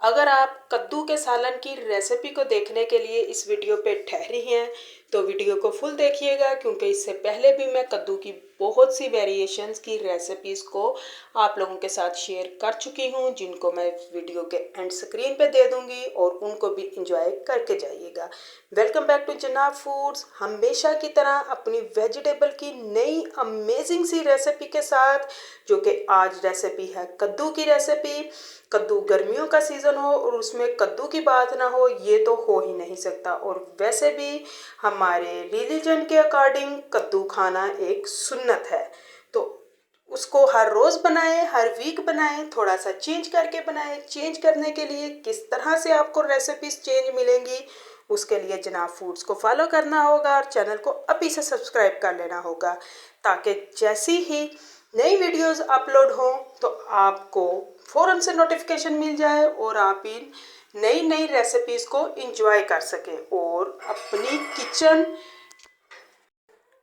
अगर आप कद्दू के सालन की रेसिपी को देखने के लिए इस वीडियो पे ठहरी हैं तो वीडियो को फुल देखिएगा, क्योंकि इससे पहले भी मैं कद्दू की बहुत सी वेरिएशंस की रेसिपीज़ को आप लोगों के साथ शेयर कर चुकी हूं, जिनको मैं वीडियो के एंड स्क्रीन पे दे दूंगी और उनको भी इंजॉय करके जाइएगा। वेलकम बैक टू जनाब फूड्स, हमेशा की तरह अपनी वेजिटेबल की नई अमेजिंग सी रेसिपी के साथ, जो कि आज रेसिपी है कद्दू की रेसिपी। कद्दू गर्मियों का सीज़न हो और उसमें कद्दू की बात ना हो, ये तो हो ही नहीं सकता। और वैसे भी हमारे रिलीजन के अकॉर्डिंग कद्दू खाना एक सुन्नत है, तो उसको हर रोज़ बनाएं, हर वीक बनाएं, थोड़ा सा चेंज करके बनाएं। चेंज करने के लिए किस तरह से आपको रेसिपीज चेंज मिलेंगी, उसके लिए जनाब फूड्स को फॉलो करना होगा और चैनल को अभी से सब्सक्राइब कर लेना होगा, ताकि जैसी ही नई वीडियोस अपलोड हों तो आपको फ़ौरन से नोटिफिकेशन मिल जाए और आप इन नई नई रेसिपीज़ को एंजॉय कर सकें और अपनी किचन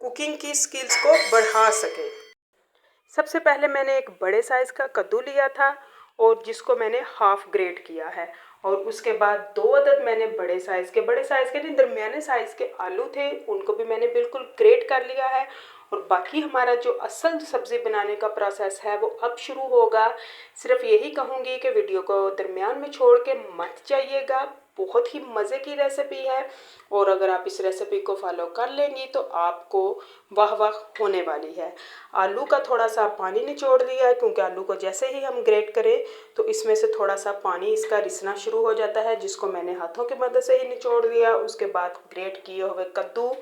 कुकिंग की स्किल्स को बढ़ा सकें। सबसे पहले मैंने एक बड़े साइज़ का कद्दू लिया था और जिसको मैंने हाफ ग्रेट किया है, और उसके बाद 2 अदद मैंने बड़े साइज़ के नहीं, दरमियाने साइज़ के आलू थे, उनको भी मैंने बिल्कुल ग्रेट कर लिया है। और बाकी हमारा जो असल सब्ज़ी बनाने का प्रोसेस है वो अब शुरू होगा। सिर्फ यही कहूँगी कि वीडियो को दरमियान में छोड़ के मत जाइएगा, बहुत ही मज़े की रेसिपी है और अगर आप इस रेसिपी को फॉलो कर लेंगी तो आपको वाह वाह होने वाली है। आलू का थोड़ा सा पानी निचोड़ दिया है, क्योंकि आलू को जैसे ही हम ग्रेट करें तो इसमें से थोड़ा सा पानी इसका रिसना शुरू हो जाता है, जिसको मैंने हाथों की मदद से ही निचोड़ दिया। उसके बाद ग्रेट किए हुए कद्दू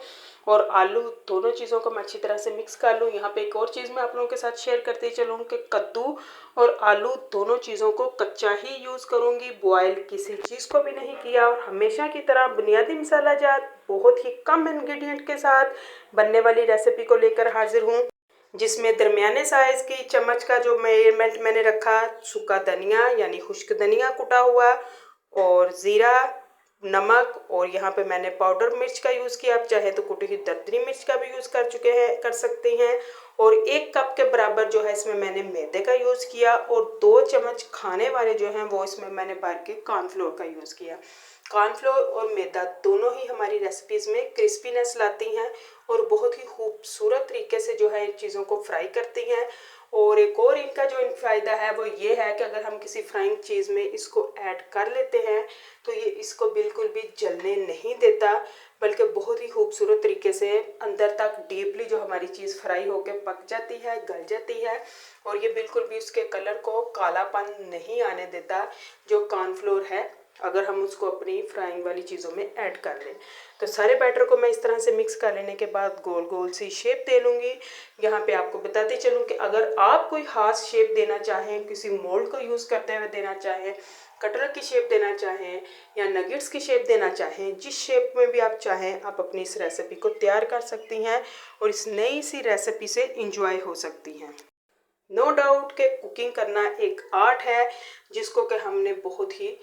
और आलू दोनों चीज़ों को मैं अच्छी तरह से मिक्स कर लूँ। यहाँ पे एक और चीज़ मैं आप लोगों के साथ शेयर करते चलूँ कि कद्दू और आलू दोनों चीज़ों को कच्चा ही यूज़ करूँगी, बॉयल किसी चीज़ को भी नहीं किया। और हमेशा की तरह बुनियादी मसाला जात बहुत ही कम इंग्रेडिएंट के साथ बनने वाली रेसिपी को लेकर हाजिर हूँ, जिसमें दरमियाने साइज़ की चम्मच का जो मेजरमेंट मैंने रखा, सूखा धनिया यानी खुश्क धनिया कुटा हुआ और ज़ीरा, नमक, और यहाँ पे मैंने पाउडर मिर्च का यूज़ किया। आप चाहे तो कुटी हुई दरदरी मिर्च का भी यूज़ कर सकते हैं। और 1 कप के बराबर जो है इसमें मैंने मैदे का यूज़ किया और 2 चम्मच खाने वाले जो हैं वो इसमें मैंने भर के कॉर्नफ्लोर का यूज़ किया। कॉर्नफ्लोर और मैदा दोनों ही हमारी रेसिपीज़ में क्रिस्पीनेस लाती हैं और बहुत ही खूबसूरत तरीके से जो है इन चीज़ों को फ्राई करती हैं। और एक और इनका जो फ़ायदा है वो ये है कि अगर हम किसी फ्राइंग चीज़ में इसको ऐड कर लेते हैं तो ये इसको बिल्कुल भी जलने नहीं देता, बल्कि बहुत ही खूबसूरत तरीके से अंदर तक डीपली जो हमारी चीज़ फ्राई होकर पक जाती है, गल जाती है। और ये बिल्कुल भी उसके कलर को कालापन नहीं आने देता जो कॉर्नफ्लोर है, अगर हम उसको अपनी फ्राइंग वाली चीज़ों में ऐड कर लें। तो सारे बैटर को मैं इस तरह से मिक्स कर लेने के बाद गोल गोल सी शेप दे लूँगी। यहाँ पे आपको बताते चलूँ कि अगर आप कोई ख़ास शेप देना चाहें, किसी मोल्ड को यूज़ करते हुए देना चाहें, कटलर की शेप देना चाहें या नगेट्स की शेप देना चाहें, जिस शेप में भी आप चाहें आप अपनी इस रेसिपी को तैयार कर सकती हैं और इस नई सी रेसिपी से इंजॉय हो सकती हैं। नो डाउट कि कुकिंग करना एक आर्ट है, जिसको कि हमने बहुत ही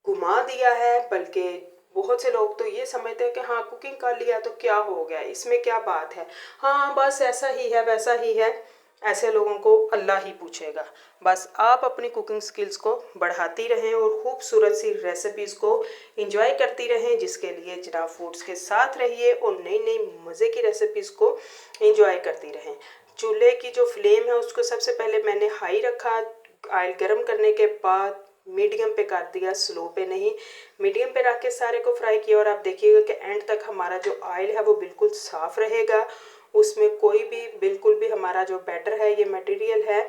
घुमा दिया है। बल्कि बहुत से लोग तो ये समझते हैं कि हाँ कुकिंग कर लिया तो क्या हो गया, इसमें क्या बात है, हाँ बस ऐसा ही है वैसा ही है। ऐसे लोगों को अल्लाह ही पूछेगा। बस आप अपनी कुकिंग स्किल्स को बढ़ाती रहें और खूबसूरत सी रेसिपीज़ को एंजॉय करती रहें, जिसके लिए जनाब फूड्स के साथ रहिए और नई नई मज़े की रेसिपीज़ को एंजॉय करती रहें। चूल्हे की जो फ्लेम है उसको सबसे पहले मैंने हाई रखा, ऑयल गर्म करने के बाद मीडियम पे कर दिया, स्लो पे नहीं, मीडियम पे रख के सारे को फ्राई किया। और आप देखिएगा कि एंड तक हमारा जो ऑयल है वो बिल्कुल साफ़ रहेगा, उसमें कोई भी बिल्कुल भी हमारा जो बैटर है ये मटेरियल है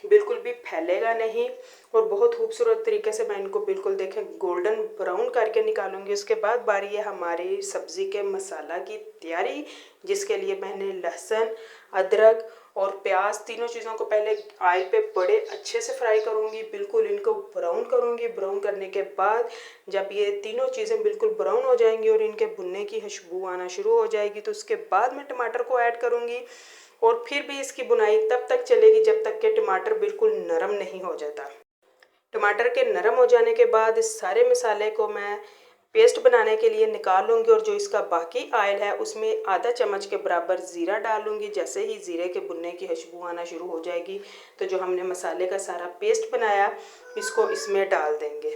बिल्कुल भी फैलेगा नहीं। और बहुत खूबसूरत तरीके से मैं इनको बिल्कुल देखें गोल्डन ब्राउन करके निकालूंगी। उसके बाद बारी है हमारी सब्ज़ी के मसाला की तैयारी, जिसके लिए मैंने लहसुन, अदरक और प्याज तीनों चीज़ों को पहले ऑयल पे बड़े अच्छे से फ्राई करूँगी, बिल्कुल इनको ब्राउन करूँगी। ब्राउन करने के बाद जब ये तीनों चीज़ें बिल्कुल ब्राउन हो जाएंगी और इनके भुनने की खुशबू आना शुरू हो जाएगी तो उसके बाद मैं टमाटर को ऐड करूँगी। और फिर भी इसकी बुनाई तब तक चलेगी जब तक कि टमाटर बिल्कुल नरम नहीं हो जाता। टमाटर के नरम हो जाने के बाद इस सारे मसाले को मैं पेस्ट बनाने के लिए निकाल लूँगी और जो इसका बाकी ऑयल है उसमें आधा चम्मच के बराबर ज़ीरा डालूँगी। जैसे ही ज़ीरे के भुनने की खुशबू आना शुरू हो जाएगी तो जो हमने मसाले का सारा पेस्ट बनाया इसको इसमें डाल देंगे।